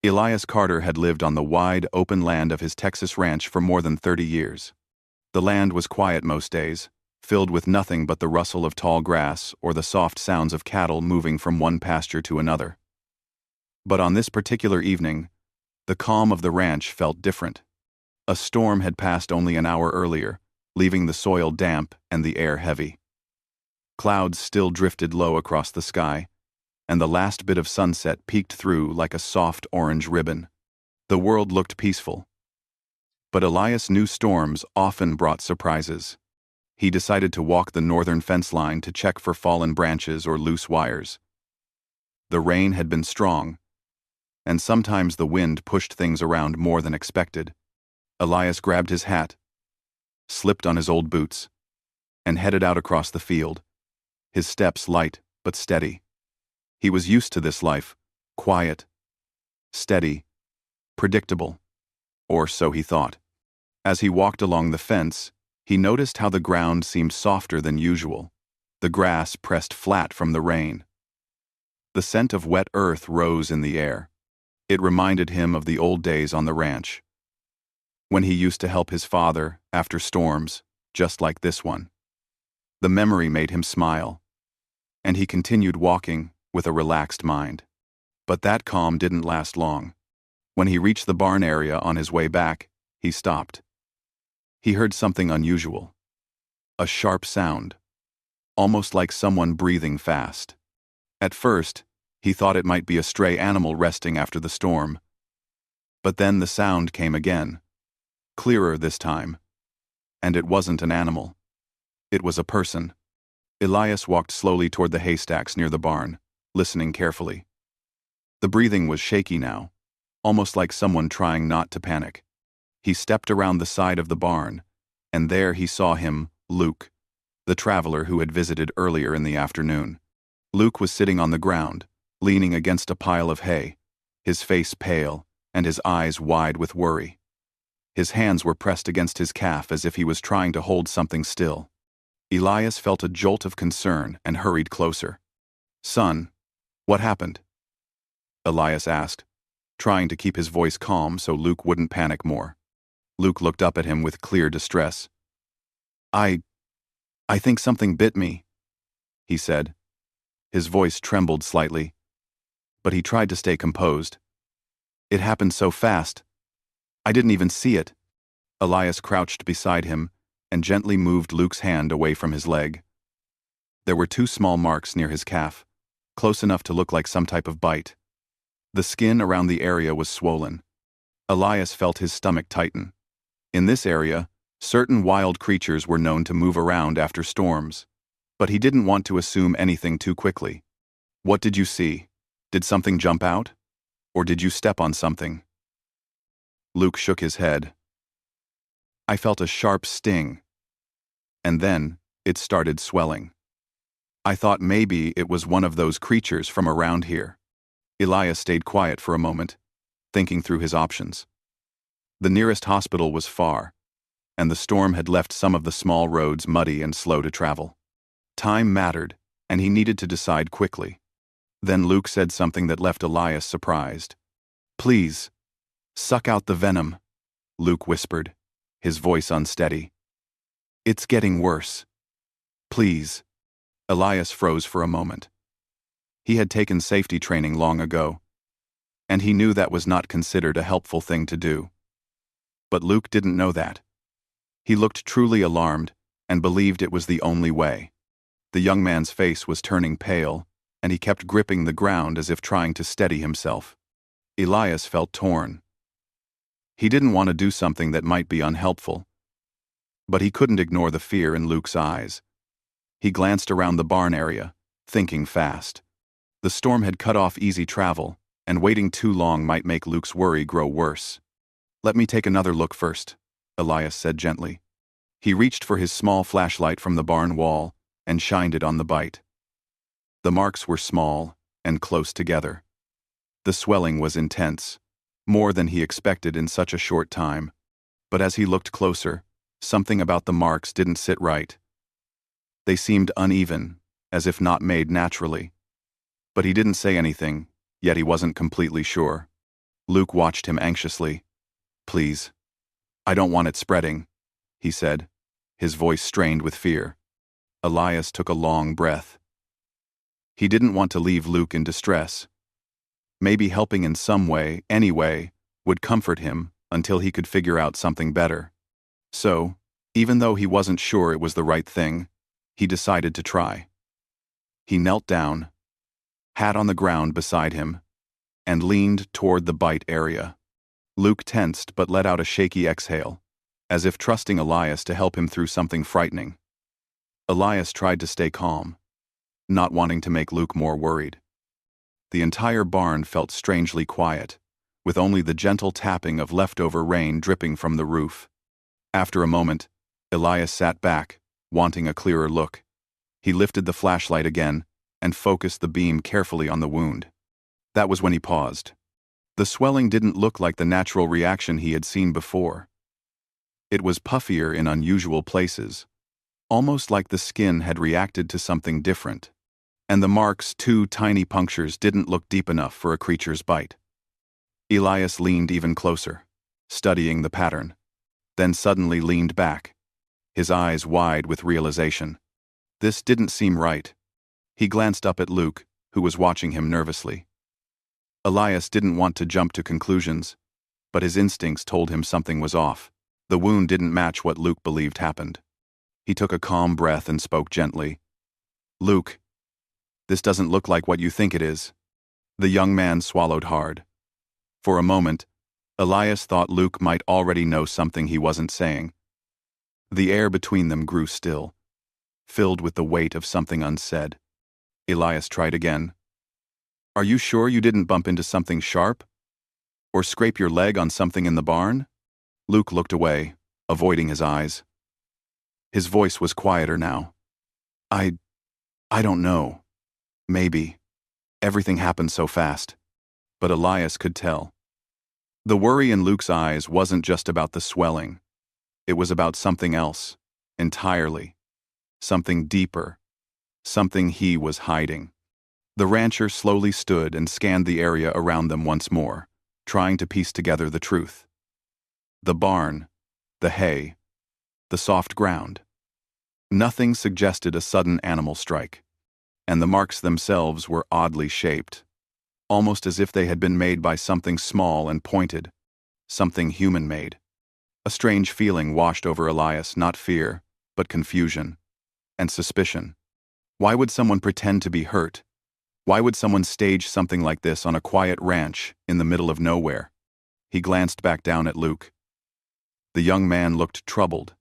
Elias Carter had lived on the wide, open land of his Texas ranch for more than 30 years. The land was quiet most days, filled with nothing but the rustle of tall grass or the soft sounds of cattle moving from one pasture to another. But on this particular evening, the calm of the ranch felt different. A storm had passed only an hour earlier, leaving the soil damp and the air heavy. Clouds still drifted low across the sky, and the last bit of sunset peeked through like a soft orange ribbon. The world looked peaceful. But Elias knew storms often brought surprises. He decided to walk the northern fence line to check for fallen branches or loose wires. The rain had been strong, and sometimes the wind pushed things around more than expected. Elias grabbed his hat, slipped on his old boots, and headed out across the field, his steps light but steady. He was used to this life, quiet, steady, predictable, or so he thought. As he walked along the fence, he noticed how the ground seemed softer than usual. The grass pressed flat from the rain. The scent of wet earth rose in the air. It reminded him of the old days on the ranch, when he used to help his father after storms, just like this one. The memory made him smile, and he continued walking with a relaxed mind. But that calm didn't last long. When he reached the barn area on his way back, he stopped. He heard something unusual. A sharp sound, almost like someone breathing fast. At first, he thought it might be a stray animal resting after the storm. But then the sound came again, clearer this time. And it wasn't an animal. It was a person. Elias walked slowly toward the haystacks near the barn, listening carefully. The breathing was shaky now, almost like someone trying not to panic. He stepped around the side of the barn, and there he saw him, Luke, the traveler who had visited earlier in the afternoon. Luke was sitting on the ground, leaning against a pile of hay, his face pale and his eyes wide with worry. His hands were pressed against his calf as if he was trying to hold something still. Elias felt a jolt of concern and hurried closer. "Son, what happened?" Elias asked, trying to keep his voice calm so Luke wouldn't panic more. Luke looked up at him with clear distress. I think something bit me," he said. His voice trembled slightly, but he tried to stay composed. "It happened so fast. I didn't even see it." Elias crouched beside him and gently moved Luke's hand away from his leg. There were 2 small marks near his calf, close enough to look like some type of bite. The skin around the area was swollen. Elias felt his stomach tighten. In this area, certain wild creatures were known to move around after storms, but he didn't want to assume anything too quickly. "What did you see? Did something jump out? Or did you step on something?" Luke shook his head. "I felt a sharp sting, and then it started swelling. I thought maybe it was one of those creatures from around here." Elias stayed quiet for a moment, thinking through his options. The nearest hospital was far, and the storm had left some of the small roads muddy and slow to travel. Time mattered, and he needed to decide quickly. Then Luke said something that left Elias surprised. "Please, suck out the venom," Luke whispered, his voice unsteady. "It's getting worse. Please." Elias froze for a moment. He had taken safety training long ago, and he knew that was not considered a helpful thing to do. But Luke didn't know that. He looked truly alarmed and believed it was the only way. The young man's face was turning pale, and he kept gripping the ground as if trying to steady himself. Elias felt torn. He didn't want to do something that might be unhelpful, but he couldn't ignore the fear in Luke's eyes. He glanced around the barn area, thinking fast. The storm had cut off easy travel, and waiting too long might make Luke's worry grow worse. "Let me take another look first," Elias said gently. He reached for his small flashlight from the barn wall and shined it on the bite. The marks were small and close together. The swelling was intense, more than he expected in such a short time. But as he looked closer, something about the marks didn't sit right. They seemed uneven, as if not made naturally. But he didn't say anything, yet he wasn't completely sure. Luke watched him anxiously. "Please. I don't want it spreading," he said, his voice strained with fear. Elias took a long breath. He didn't want to leave Luke in distress. Maybe helping in some way, anyway, would comfort him until he could figure out something better. So, even though he wasn't sure it was the right thing, he decided to try. He knelt down, hat on the ground beside him, and leaned toward the bite area. Luke tensed but let out a shaky exhale, as if trusting Elias to help him through something frightening. Elias tried to stay calm, not wanting to make Luke more worried. The entire barn felt strangely quiet, with only the gentle tapping of leftover rain dripping from the roof. After a moment, Elias sat back, wanting a clearer look. He lifted the flashlight again and focused the beam carefully on the wound. That was when he paused. The swelling didn't look like the natural reaction he had seen before. It was puffier in unusual places, almost like the skin had reacted to something different. And the marks, 2 tiny punctures, didn't look deep enough for a creature's bite. Elias leaned even closer, studying the pattern, then suddenly leaned back, his eyes wide with realization. This didn't seem right. He glanced up at Luke, who was watching him nervously. Elias didn't want to jump to conclusions, but his instincts told him something was off. The wound didn't match what Luke believed happened. He took a calm breath and spoke gently. "Luke, this doesn't look like what you think it is." The young man swallowed hard. For a moment, Elias thought Luke might already know something he wasn't saying. The air between them grew still, filled with the weight of something unsaid. Elias tried again. "Are you sure you didn't bump into something sharp? Or scrape your leg on something in the barn?" Luke looked away, avoiding his eyes. His voice was quieter now. I don't know. Maybe. Everything happened so fast." But Elias could tell. The worry in Luke's eyes wasn't just about the swelling. It was about something else, entirely. Something deeper. Something he was hiding. The rancher slowly stood and scanned the area around them once more, trying to piece together the truth. The barn, the hay, the soft ground. Nothing suggested a sudden animal strike, and the marks themselves were oddly shaped, almost as if they had been made by something small and pointed, something human-made. A strange feeling washed over Elias, not fear, but confusion and suspicion. Why would someone pretend to be hurt? Why would someone stage something like this on a quiet ranch in the middle of nowhere? He glanced back down at Luke. The young man looked troubled,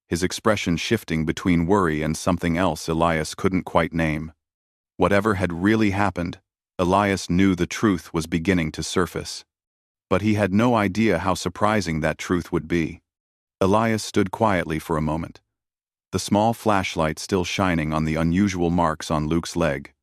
his expression shifting between worry and something else Elias couldn't quite name. Whatever had really happened, Elias knew the truth was beginning to surface. But he had no idea how surprising that truth would be. Elias stood quietly for a moment, the small flashlight still shining on the unusual marks on Luke's leg.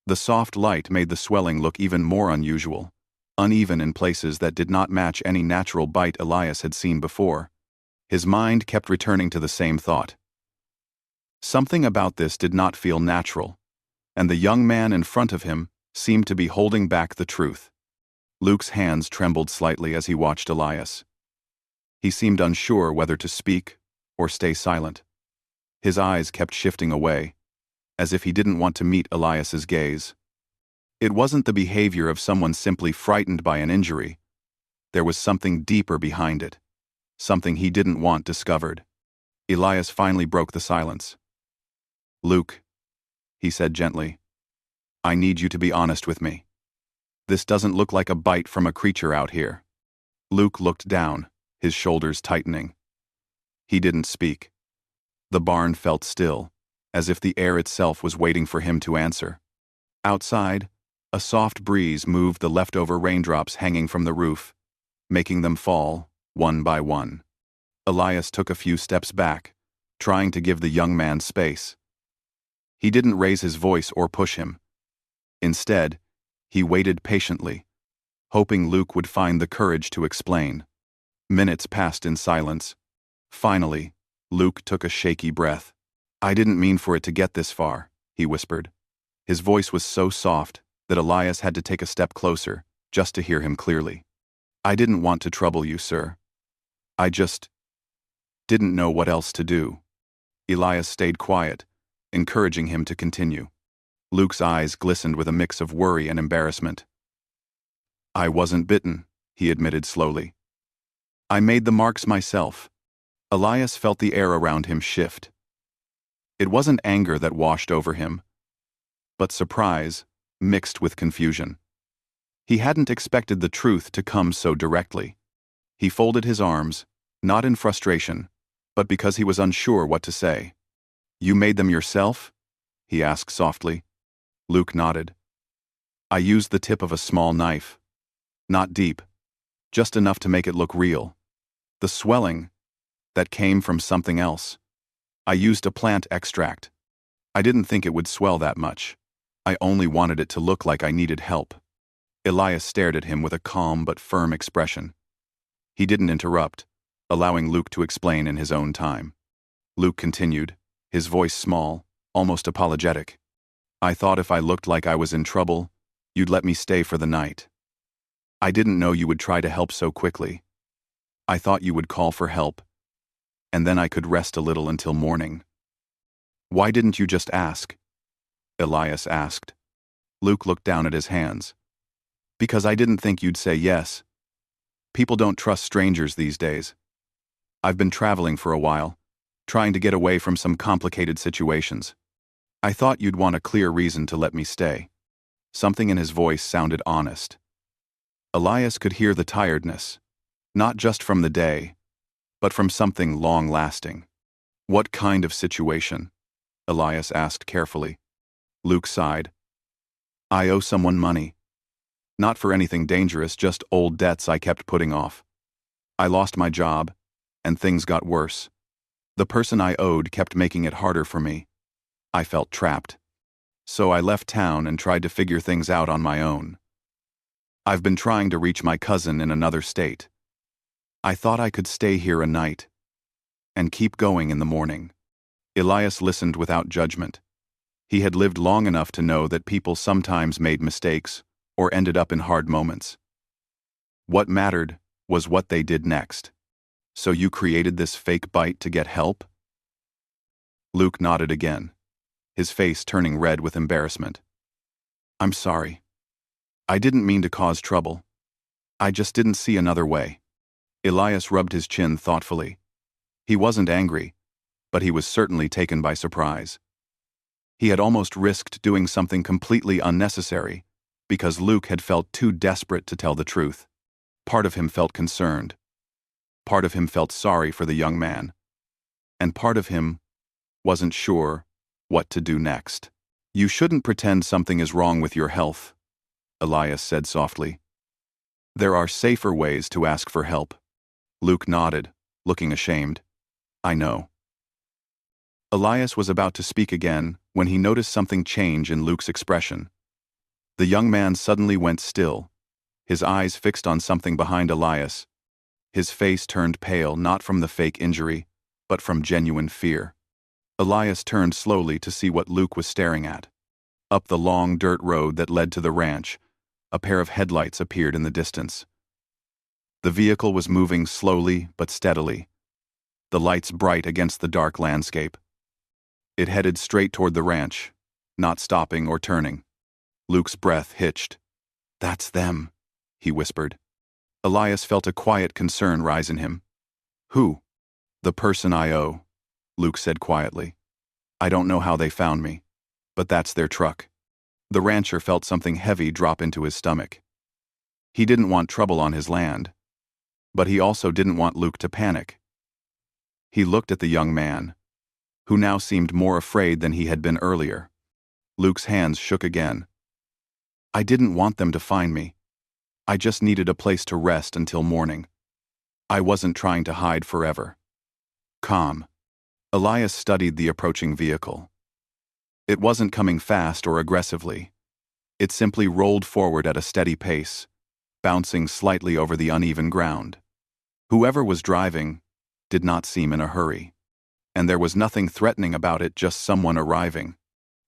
The soft light made the swelling look even more unusual, uneven in places that did not match any natural bite Elias had seen before. His mind kept returning to the same thought. Something about this did not feel natural, and the young man in front of him seemed to be holding back the truth. Luke's hands trembled slightly as he watched Elias. He seemed unsure whether to speak or stay silent. His eyes kept shifting away, as if he didn't want to meet Elias's gaze. It wasn't the behavior of someone simply frightened by an injury. There was something deeper behind it, something he didn't want discovered. Elias finally broke the silence. "Luke," he said gently, "I need you to be honest with me. This doesn't look like a bite from a creature out here." Luke looked down, his shoulders tightening. He didn't speak. The barn felt still, as if the air itself was waiting for him to answer. Outside, a soft breeze moved the leftover raindrops hanging from the roof, making them fall, one by one. Elias took a few steps back, trying to give the young man space. He didn't raise his voice or push him. Instead, he waited patiently, hoping Luke would find the courage to explain. Minutes passed in silence. Finally, Luke took a shaky breath. "I didn't mean for it to get this far," he whispered. His voice was so soft that Elias had to take a step closer, just to hear him clearly. I didn't want to trouble you, sir. I just didn't know what else to do. Elias stayed quiet, encouraging him to continue. Luke's eyes glistened with a mix of worry and embarrassment. I wasn't bitten, he admitted slowly. I made the marks myself. Elias felt the air around him shift. It wasn't anger that washed over him, but surprise, mixed with confusion. He hadn't expected the truth to come so directly. He folded his arms, not in frustration, but because he was unsure what to say. You made them yourself? He asked softly. Luke nodded. I used the tip of a small knife. Not deep, just enough to make it look real. The swelling, that came from something else. I used a plant extract. I didn't think it would swell that much. I only wanted it to look like I needed help. Elias stared at him with a calm but firm expression. He didn't interrupt, allowing Luke to explain in his own time. Luke continued, his voice small, almost apologetic. I thought if I looked like I was in trouble, you'd let me stay for the night. I didn't know you would try to help so quickly. I thought you would call for help, and then I could rest a little until morning. Why didn't you just ask? Elias asked. Luke looked down at his hands. Because I didn't think you'd say yes. People don't trust strangers these days. I've been traveling for a while, trying to get away from some complicated situations. I thought you'd want a clear reason to let me stay. Something in his voice sounded honest. Elias could hear the tiredness, not just from the day, but from something long-lasting. What kind of situation? Elias asked carefully. Luke sighed. I owe someone money. Not for anything dangerous, just old debts I kept putting off. I lost my job, and things got worse. The person I owed kept making it harder for me. I felt trapped. So I left town and tried to figure things out on my own. I've been trying to reach my cousin in another state. I thought I could stay here a night and keep going in the morning. Elias listened without judgment. He had lived long enough to know that people sometimes made mistakes or ended up in hard moments. What mattered was what they did next. So you created this fake bite to get help? Luke nodded again, his face turning red with embarrassment. I'm sorry. I didn't mean to cause trouble. I just didn't see another way. Elias rubbed his chin thoughtfully. He wasn't angry, but he was certainly taken by surprise. He had almost risked doing something completely unnecessary because Luke had felt too desperate to tell the truth. Part of him felt concerned. Part of him felt sorry for the young man. And part of him wasn't sure what to do next. You shouldn't pretend something is wrong with your health, Elias said softly. There are safer ways to ask for help. Luke nodded, looking ashamed. I know. Elias was about to speak again when he noticed something change in Luke's expression. The young man suddenly went still, his eyes fixed on something behind Elias. His face turned pale not from the fake injury, but from genuine fear. Elias turned slowly to see what Luke was staring at. Up the long dirt road that led to the ranch, a pair of headlights appeared in the distance. The vehicle was moving slowly but steadily, the lights bright against the dark landscape. It headed straight toward the ranch, not stopping or turning. Luke's breath hitched. That's them, he whispered. Elias felt a quiet concern rise in him. Who? The person I owe, Luke said quietly. I don't know how they found me, but that's their truck. The rancher felt something heavy drop into his stomach. He didn't want trouble on his land, but he also didn't want Luke to panic. He looked at the young man, who now seemed more afraid than he had been earlier. Luke's hands shook again. I didn't want them to find me. I just needed a place to rest until morning. I wasn't trying to hide forever. Calm. Elias studied the approaching vehicle. It wasn't coming fast or aggressively. It simply rolled forward at a steady pace, bouncing slightly over the uneven ground. Whoever was driving did not seem in a hurry, and there was nothing threatening about it, just someone arriving.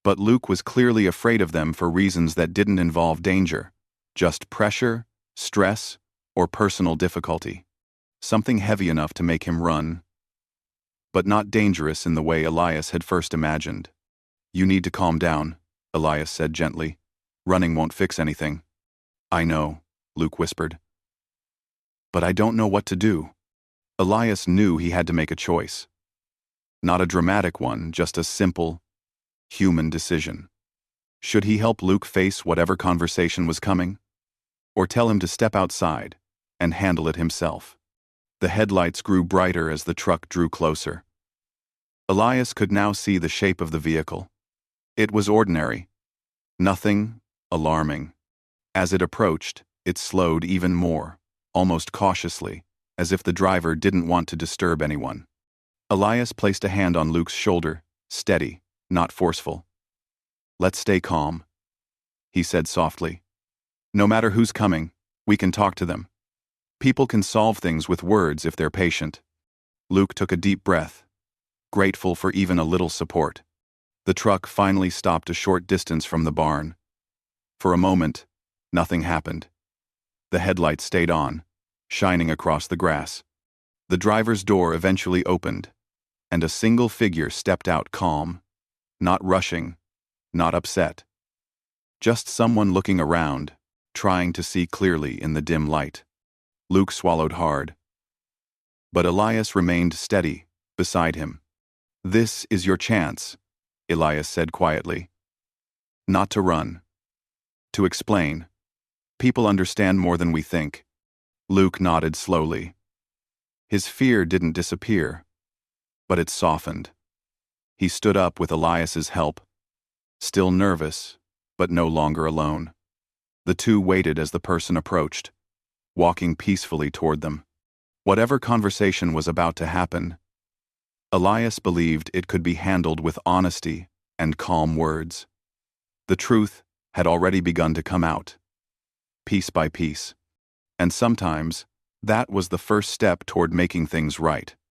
But Luke was clearly afraid of them for reasons that didn't involve danger, just pressure, stress, or personal difficulty. Something heavy enough to make him run, but not dangerous in the way Elias had first imagined. "You need to calm down," Elias said gently. "Running won't fix anything." "I know," Luke whispered. "But I don't know what to do." Elias knew he had to make a choice. Not a dramatic one, just a simple, human decision. Should he help Luke face whatever conversation was coming? Or tell him to step outside and handle it himself? The headlights grew brighter as the truck drew closer. Elias could now see the shape of the vehicle. It was ordinary. Nothing alarming. As it approached, it slowed even more, almost cautiously, as if the driver didn't want to disturb anyone. Elias placed a hand on Luke's shoulder, steady, not forceful. "Let's stay calm," he said softly. "No matter who's coming, we can talk to them. People can solve things with words if they're patient." Luke took a deep breath, grateful for even a little support. The truck finally stopped a short distance from the barn. For a moment, nothing happened. The headlights stayed on, shining across the grass. The driver's door eventually opened, and a single figure stepped out calm, not rushing, not upset. Just someone looking around, trying to see clearly in the dim light. Luke swallowed hard. But Elias remained steady, beside him. "This is your chance," Elias said quietly. "Not to run. To explain. People understand more than we think." Luke nodded slowly. His fear didn't disappear, but it softened. He stood up with Elias's help, still nervous, but no longer alone. The two waited as the person approached, walking peacefully toward them. Whatever conversation was about to happen, Elias believed it could be handled with honesty and calm words. The truth had already begun to come out, piece by piece. And sometimes, that was the first step toward making things right.